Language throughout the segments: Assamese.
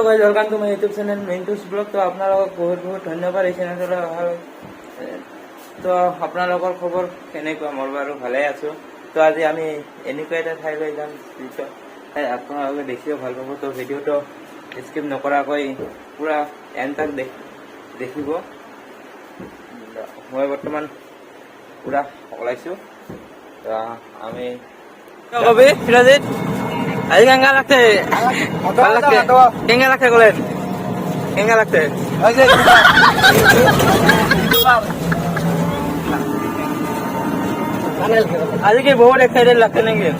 Guys welcome to my YouTube channel Mintu's blog. তো আপোনালোকক বহুত বহুত ধন্যবাদ এই চেনেলটোলৈ অহাৰ। তো আপোনালোকৰ খবৰ কেনেকুৱা? মোৰ বাৰু ভালে আছোঁ। তো আজি আমি এনেকুৱা এটা ঠাইলৈ যাম যিটো ঠাই আপোনালোকে দেখিও ভাল পাব। তো ভিডিঅ'টো স্কিপ নকৰাকৈ পূৰা এণ্ড দেখিব। মই বৰ্তমান পূৰা ওলাইছোঁ। তো আমি কবি ফিৰাজিত আজি কেঙ্গা লাগছে? ভাল লাগছে? কেঙ্গা লাগছে কলেজ? কেঙ্গা লাগছে? আজি কি বহুত এক্সাইটেড লাগছে নেকি?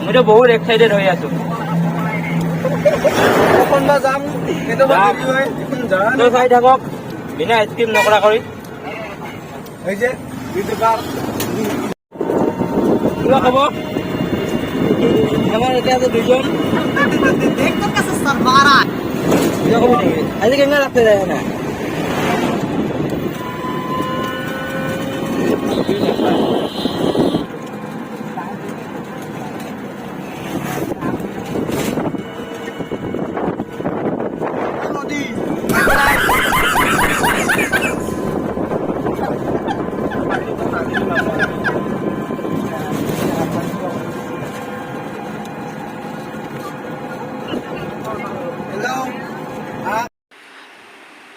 মইতো বহুত এক্সাইটেড হৈ আছো। চাই থাকক বিনা স্কিপ নকৰা কৰি। কিবা কব? আমার এটা আছে দুজন। আজি কেমন লাগছে যায় না?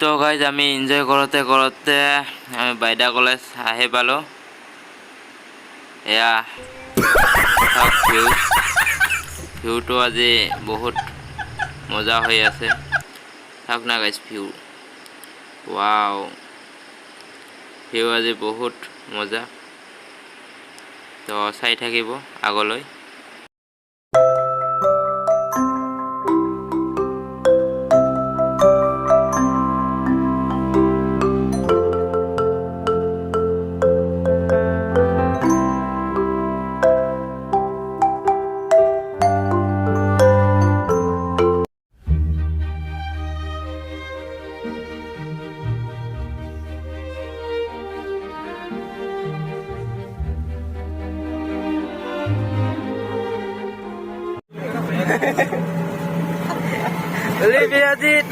তো গাইজ আমি এনজয় কৰোঁতে আমি বাইদা কলেজ আহি পালোঁ। এয়া ভিউটো আজি বহুত মজা হৈ আছে। চাওক না গাইজ ভিউ আজি বহুত মজা। তো চাই থাকিব আগলৈ।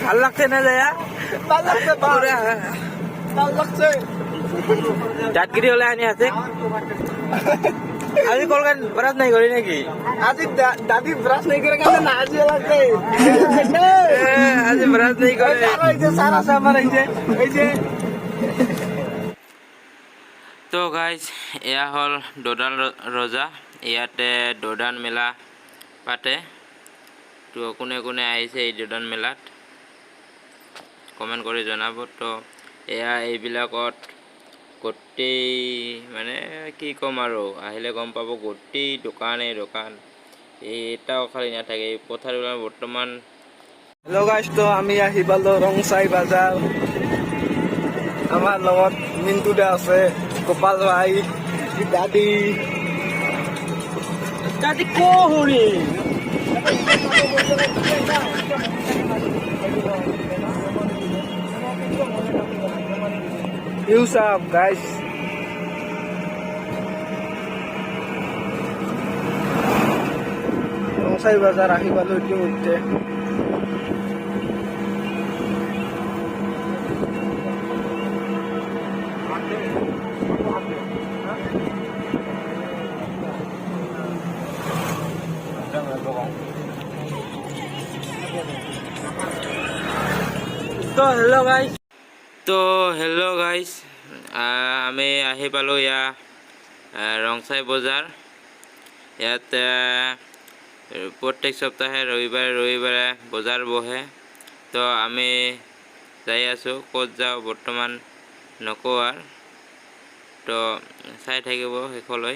ভাল লাগছে না যায়? ভাল লাগছে দাঁতগিরি হলে আনি আছে। আজি কলকান ব্রাশ নাই করি নাকি? আজি দাদি ব্রাশ নাই করে কেন না? আজি লাগছে আজি ব্রাশ নাই করে সারা সামার এই যে। তো গাইজ এয়া হল দোদান ৰজা। ইয়াতে দোদান মেলা পাতে। তো কোনে কোনে আহিছে এই দোদান মেলাত কমেণ্ট কৰি জনাব। তো এয়া এইবিলাকত গোটেই মানে কি ক'ম আৰু, আহিলে গম পাব গোটেই দোকানেই দোকান, এটাও খালী নাথাকে এই পথাৰবিলাক বৰ্তমান। হেল্ল' গাইজ, তো আমি আহি পালোঁ ৰংচাই বাজাৰ। আমাৰ লগত মিণ্টু দা আছে, গোপাল ভাই, দাদি কহুৰি ইউসাফ গাইজ। ৰংচাই বাজাৰ আহি পালোঁ ইতিমধ্যে। তো হেল্ল' গাইজ, আমি আহি পালোঁ ইয়া ৰংচাই বজাৰ। ইয়াত প্ৰত্যেক সপ্তাহে ৰবিবাৰে বজাৰ বহে। তো আমি যাই আছোঁ, ক'ত যাওঁ বৰ্তমান নকওঁ আৰু। তো চাই থাকিব শেষলৈ,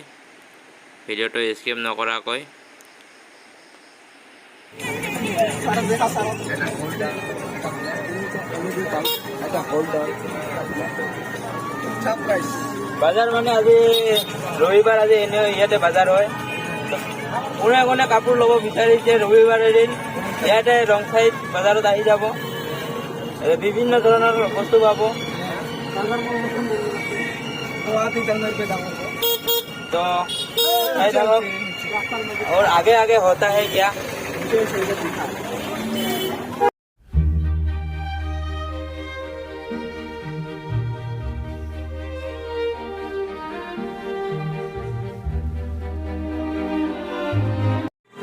ভিডিঅ'টো স্কিপ নকৰাকৈ। বাজাৰ মানে আজি ৰবিবাৰ, আজি এনেও ইয়াতে বাজাৰ হয়। কোনে কোনে কাপোৰ ল'ব বিচাৰিছে ৰবিবাৰে দিন ইয়াতে ৰংচাইত বাজাৰত আহি যাব। বিভিন্ন ধৰণৰ বস্তু পাব। तो और आगे आगे होता है क्या।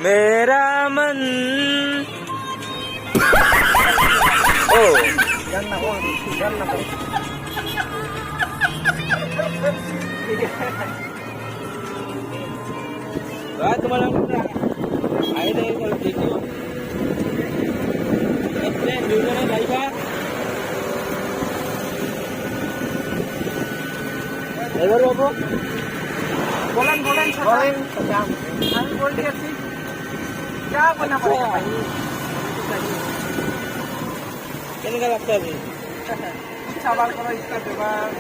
मेरा मन ओ तुम्हाला आहे नाही এবার বাবু বলেন বলেন আমি বলতে আছি क्या बना पड़ेगा भाई किनका लगता है सवाल करो इसका जवाब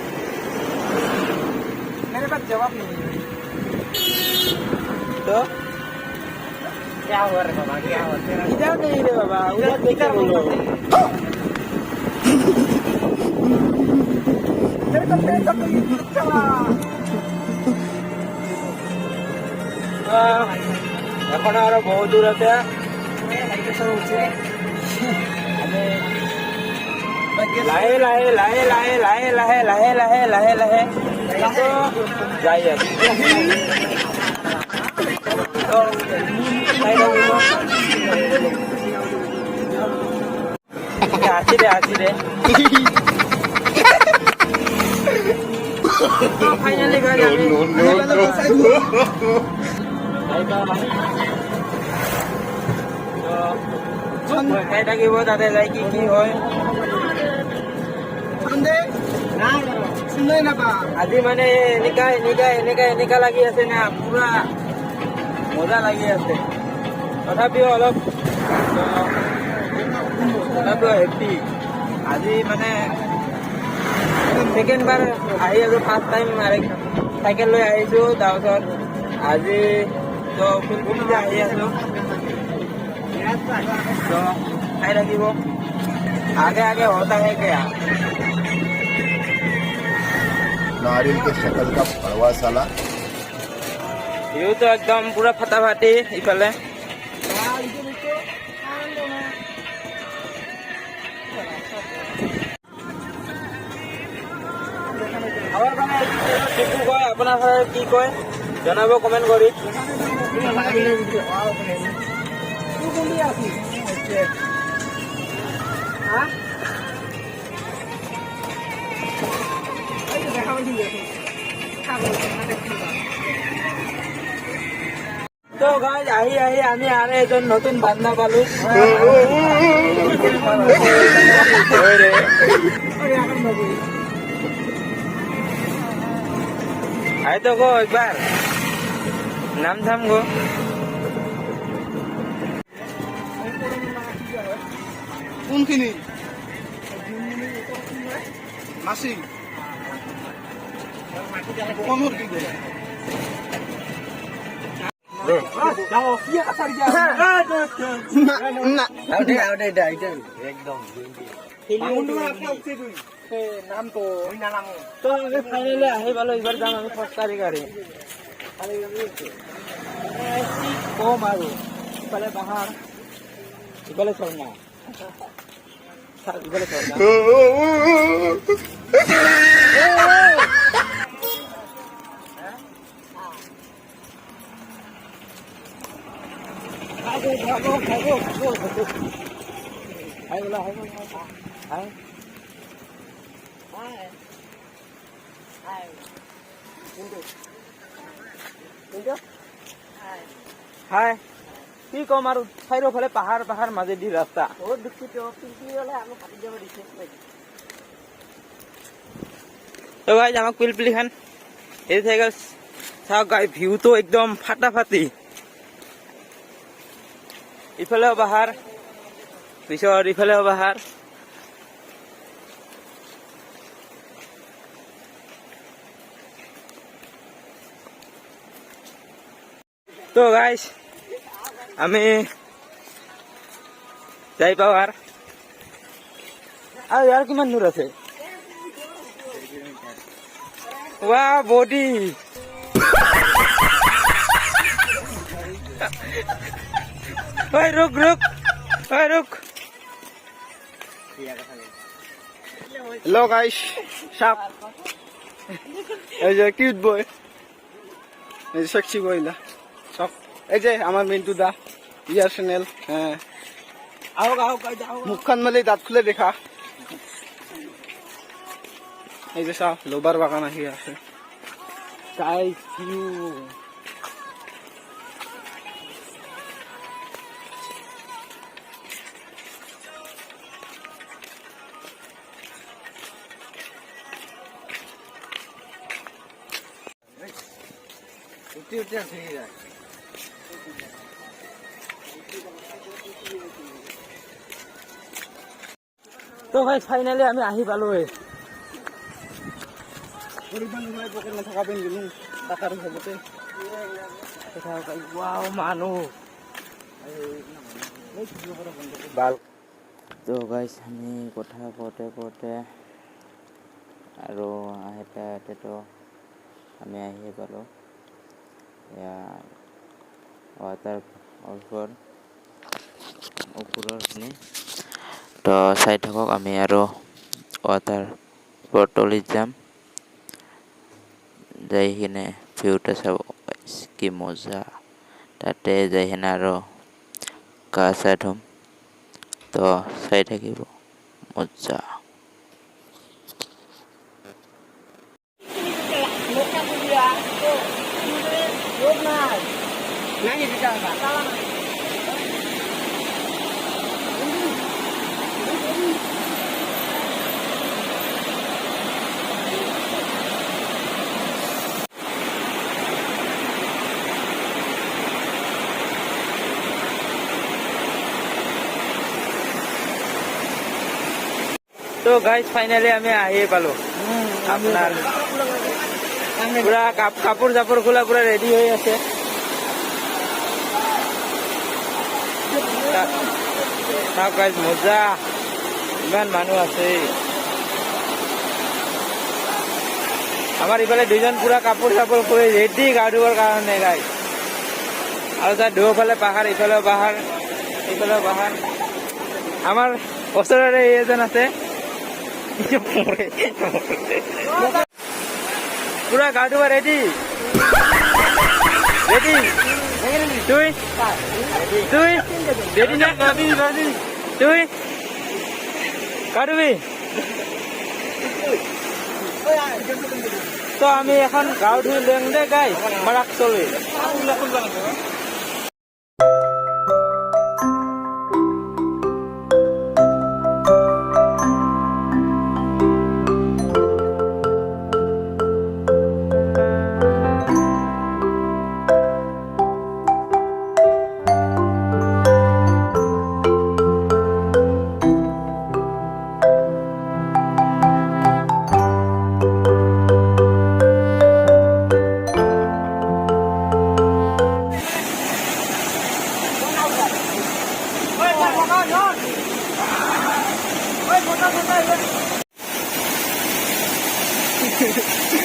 मेरे पास जवाब नहीं है तो क्या हुआ रे बाबा क्या हुआ इधर नहीं रे बाबा उधर देखकर बोलो এখন আরো বহু দূর আছে লাহে লাহে লাহে লাহে লাহে লাহে লাহে লাহে লাহে লাহে যাই আছে আসি রে ফাইনালি গাড়ি খাই থাকিব তাতে যাই কি কি হয় আজি মানে এনেকা লাগি আছে না পুৰা মজা লাগি আছে তথাপিও অলপ হেপ্পী আজি মানে সেকেন্ড বাৰ আহি আছো ফাৰ্ষ্ট টাইম চাইকেল লৈ আহিছো তাৰপিছত আজি তো ফুলপুলিতে আহি আছো तो खाई लगी वो आगे आगे होता है क्या नारियल के शक्ल का भड़वा साला यू तो एकदम पूरा फटाफटी इफाले আপোনাৰ কি কয় জনাব কমেন্ট কৰি তো গাইজ আহি আমি আৰু এজন নতুন বান্ধা পালো আই তো গো একবার নাম থাম গো কোনখিনি মাসি কমর কি করে ফাইনেলি আহি পালো এইবাৰ যাম আমি খোজকাঢ়ি গাড়ী কম আৰু ইফালে পাহাৰ ইফালে ঝৰ্ণা ইফালে ঝৰ্ণা হাই কি কম আৰু চাৰিওফালে পাহাৰ পাহাৰ মাজেদি ৰাস্তা বহুত দুখিত তো গাইজ আমাক পিলপিলি খান এই থাকি গ'ল চাওক গাই ভিউটো একদম ফাটাফাটি ইফালেও পাহাৰ পিছত ইফালেও পাহাৰ তো গাইজ আমি যাই পাওঁ আৰু ইয়াৰ কিমান দূৰ আছে ৱা বডি रुक रुक रुक हेलो गाइस साप এই যে কিউট বয় এই সেক্সি বয়লা সব এই যে আমার মিন্টু দা ইয়ার চ্যানেল হ্যাঁ মুখখান মেলে দাঁত খুলে দেখা এই যে সব লোবার বাগান আহি আছে তো ভাই ফাইনালি আমি আহি পালো পকেট নাথাকা পেন গেলো টাকার খবতে ৱাও মানুহ তো গাইছ আমি কথা কওঁতে আৰু আহোঁতে আমি আহি পালোঁ এয়া ৱাটাৰ ওপৰৰখিনি তো চাই থাকক আমি আৰু ৱাটাৰ তলিত যাম যাই কিনে ভিউটা চাব কি মজা তাতে যাই কিনে আৰু গা চা ধুম তো চাই থাকিব মজা তো গাইজ ফাইনালি আমি আহি পালো আপনার পুরা কাপড় জাপড় খোলা পুরা রেডি হয়ে আছে গাইজ মজা ইমান মানুহ আছে আমার ইফালে দুজন পুরা কাপড় চাপড় করে রেডি গা ধুবৰ কাৰণে গাইজ আৰু তাৰ দুফালে পাহাৰ ইফালেও পাহাৰ এইফালেও পাহাৰ আমাৰ ওচৰৰে এজন আছে পুরা গা ধুবা রেডি তুই রেডি না তুই গা ধুবি তো আমি এখন গাও ধুই লেং দে গাই মারাক চলে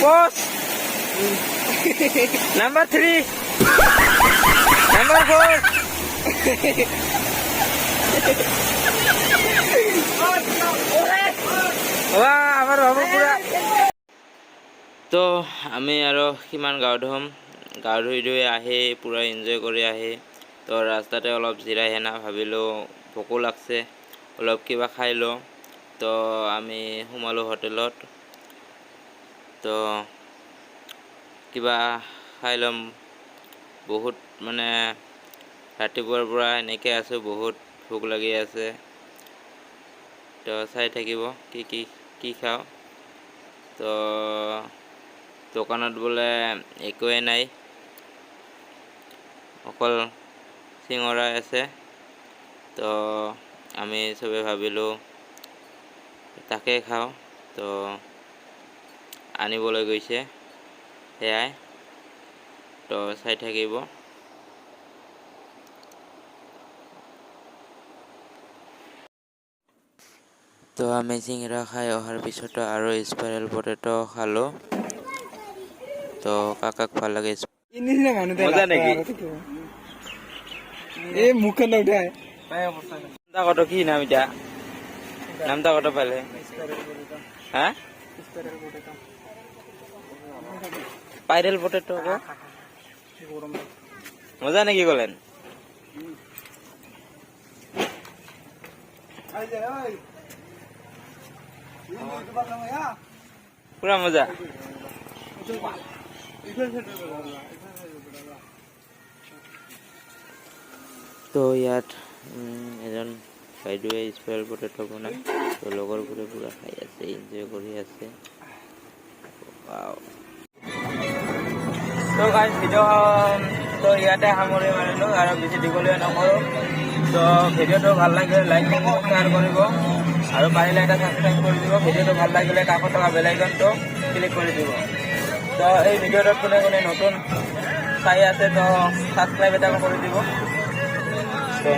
Boss. Number 3. Number 4. Wah, আমার বাবু পুরা তো আমি আৰু কিমান গাঁও ধুই আহি পুৰা এনজয় কৰি আহি তো ৰাস্তাতে অলপ জিৰাই হেনা ভাবিলোঁ ভোকো লাগছে অলপ কিবা খাই লওঁ তো আমি সোমালোঁ হোটেলত তো কিবা খাই ল'ম বহুত মানে ৰাতিপুৱাৰ পৰা এনেকৈ আছোঁ বহুত ভোক লাগি আছে তো চাই থাকিব কি খাওঁ তো দোকানত বোলে একোৱে নাই অকল চিঙৰা আছে তো আমি চবে ভাবিলোঁ তাকে খাওঁ তো আনিবলৈ গৈছে সেয়াই তো চাই থাকিব তো আমি চিঙৰা খাই অহাৰ পিছত আৰু স্পাইৰেল পটেটো খালোঁ তো কাকাক ভাল লাগে মজা নেকি এই মুখখন উঠাই নামটা কত কি নাম এটা নামটা কত পালে হ্যাঁ স্পাইরেল পটেটো মজা নেকি ক'লেন? পুৰা মজা। তো ইয়াত এজন বাইদেৱে স্পেল পটেটো বনাই, তো লগৰবোৰে পুৰা খাই আছে, এনজয় কৰি আছে। তো গাইজ ভিডিঅ'খন তো ইয়াতে সামৰি মাৰিলোঁ আৰু বেছি দীঘলীয়া নকৰোঁ। তো ভিডিঅ'টো ভাল লাগিলে লাইক কৰিব, শ্বেয়াৰ কৰিব আৰু পাৰিলে এটা ছাবস্ক্ৰাইব কৰি দিব। ভিডিঅ'টো ভাল লাগিলে কাষত থকা বেল আইকনটো ক্লিক কৰি দিব। তো এই ভিডিঅ'টোত কোনে কোনে নতুন চাই আছে তো ছাবস্ক্ৰাইব এটা কৰি দিব। তো